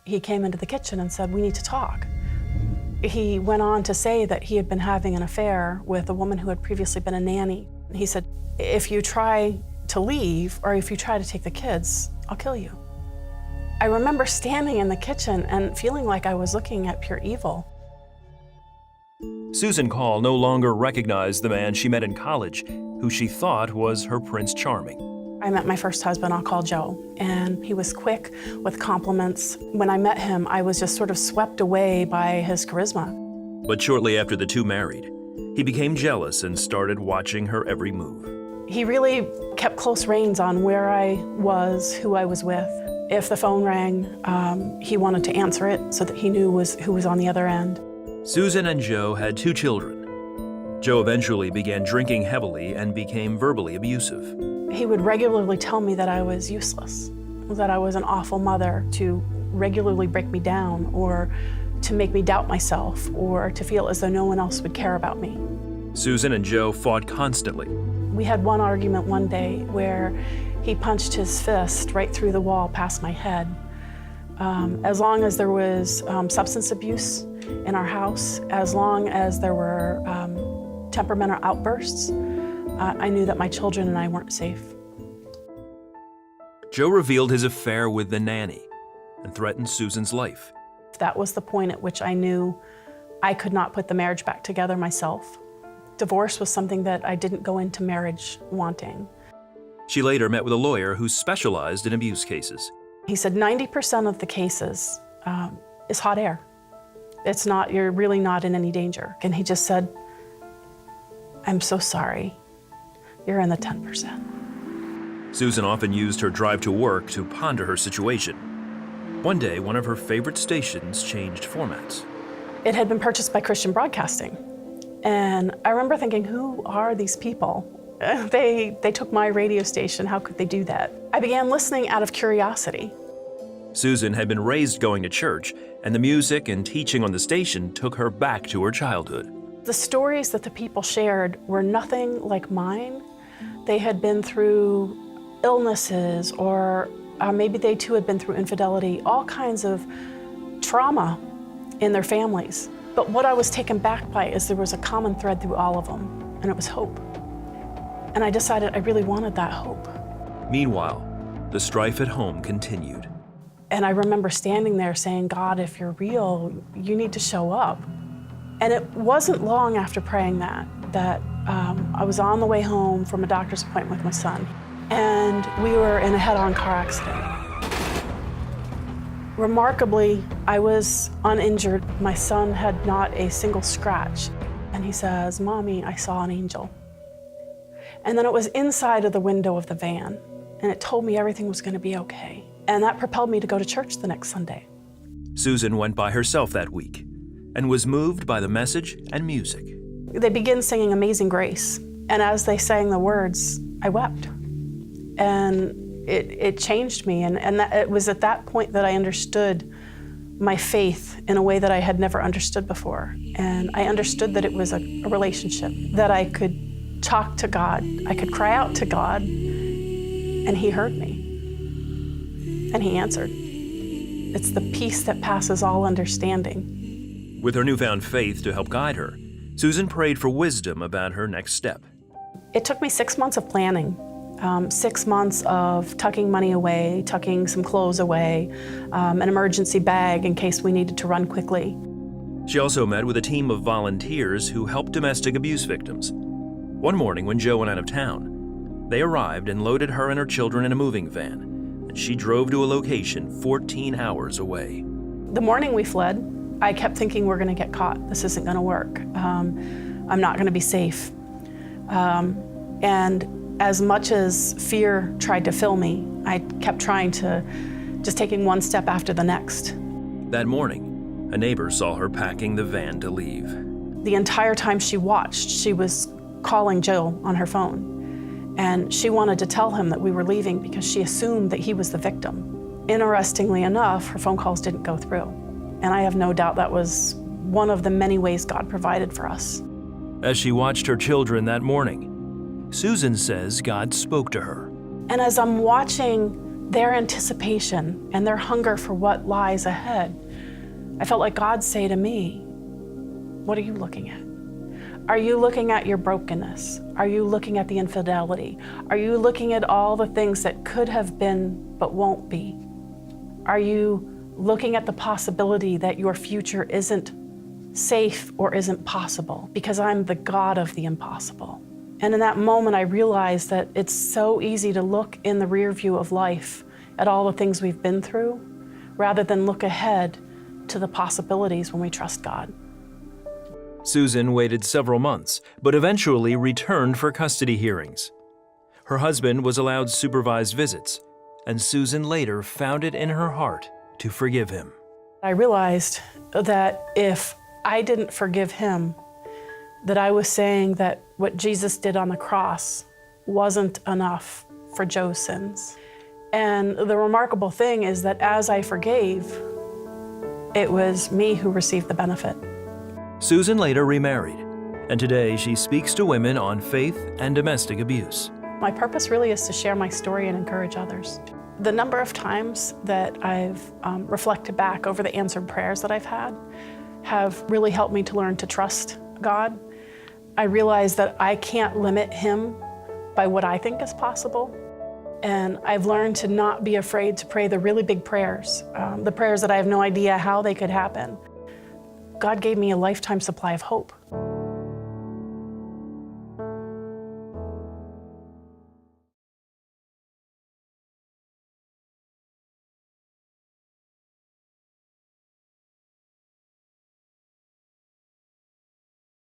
he came into the kitchen and said, "We need to talk." He went on to say that he had been having an affair with a woman who had previously been a nanny. He said, "If you try to leave or if you try to take the kids, I'll kill you." I remember standing in the kitchen and feeling like I was looking at pure evil. Susan Call no longer recognized the man she met in college, who she thought was her Prince Charming. I met my first husband, I'll call Joe, and he was quick with compliments. When I met him, I was just sort of swept away by his charisma. But shortly after the two married, he became jealous and started watching her every move. He really kept close reins on where I was, who I was with. If the phone rang, he wanted to answer it so that he knew who was on the other end. Susan and Joe had 2 children. Joe eventually began drinking heavily and became verbally abusive. He would regularly tell me that I was useless, that I was an awful mother, to regularly break me down or to make me doubt myself or to feel as though no one else would care about me. Susan and Joe fought constantly. We had one argument one day where he punched his fist right through the wall past my head. As long as there was substance abuse in our house, as long as there were temperamental outbursts, I knew that my children and I weren't safe. Joe revealed his affair with the nanny and threatened Susan's life. That was the point at which I knew I could not put the marriage back together myself. Divorce was something that I didn't go into marriage wanting. She later met with a lawyer who specialized in abuse cases. He said 90% of the cases is hot air. It's not, you're really not in any danger. And he just said, "I'm so sorry, you're in the 10%. Susan often used her drive to work to ponder her situation. One day, one of her favorite stations changed formats. It had been purchased by Christian Broadcasting. And I remember thinking, who are these people? They took my radio station, how could they do that? I began listening out of curiosity. Susan had been raised going to church, and the music and teaching on the station took her back to her childhood. The stories that the people shared were nothing like mine. They had been through illnesses, or maybe they too had been through infidelity, all kinds of trauma in their families. But what I was taken back by is there was a common thread through all of them, and it was hope. And I decided I really wanted that hope. Meanwhile, the strife at home continued. And I remember standing there saying, "God, if you're real, you need to show up." And it wasn't long after praying that I was on the way home from a doctor's appointment with my son, and we were in a head-on car accident. Remarkably, I was uninjured. My son had not a single scratch. And he says, "Mommy, I saw an angel." And then it was inside of the window of the van, and it told me everything was going to be okay. And that propelled me to go to church the next Sunday. Susan went by herself that week and was moved by the message and music. They began singing Amazing Grace, and as they sang the words, I wept. And it changed me, and it was at that point that I understood my faith in a way that I had never understood before. And I understood that it was a relationship, that I could talk to God, I could cry out to God, and He heard me, and He answered. It's the peace that passes all understanding. With her newfound faith to help guide her, Susan prayed for wisdom about her next step. It took me 6 months of planning. 6 months of tucking money away, tucking some clothes away, an emergency bag in case we needed to run quickly. She also met with a team of volunteers who helped domestic abuse victims. One morning when Joe went out of town, they arrived and loaded her and her children in a moving van, and she drove to a location 14 hours away. The morning we fled, I kept thinking, we're going to get caught. This isn't going to work. I'm not going to be safe. And as much as fear tried to fill me, I kept trying to just taking one step after the next. That morning, a neighbor saw her packing the van to leave. The entire time she watched, she was calling Joe on her phone. And she wanted to tell him that we were leaving because she assumed that he was the victim. Interestingly enough, her phone calls didn't go through. And I have no doubt that was one of the many ways God provided for us. As she watched her children that morning, Susan says God spoke to her. And as I'm watching their anticipation and their hunger for what lies ahead, I felt like God say to me, what are you looking at? Are you looking at your brokenness? Are you looking at the infidelity? Are you looking at all the things that could have been but won't be? Are you looking at the possibility that your future isn't safe or isn't possible? Because I'm the God of the impossible. And in that moment, I realized that it's so easy to look in the rear view of life at all the things we've been through, rather than look ahead to the possibilities when we trust God. Susan waited several months, but eventually returned for custody hearings. Her husband was allowed supervised visits, and Susan later found it in her heart to forgive him. I realized that if I didn't forgive him, that I was saying that what Jesus did on the cross wasn't enough for Joe's sins. And the remarkable thing is that as I forgave, it was me who received the benefit. Susan later remarried, and today she speaks to women on faith and domestic abuse. My purpose really is to share my story and encourage others. The number of times that I've reflected back over the answered prayers that I've had have really helped me to learn to trust God. I realize that I can't limit Him by what I think is possible. And I've learned to not be afraid to pray the really big prayers, the prayers that I have no idea how they could happen. God gave me a lifetime supply of hope.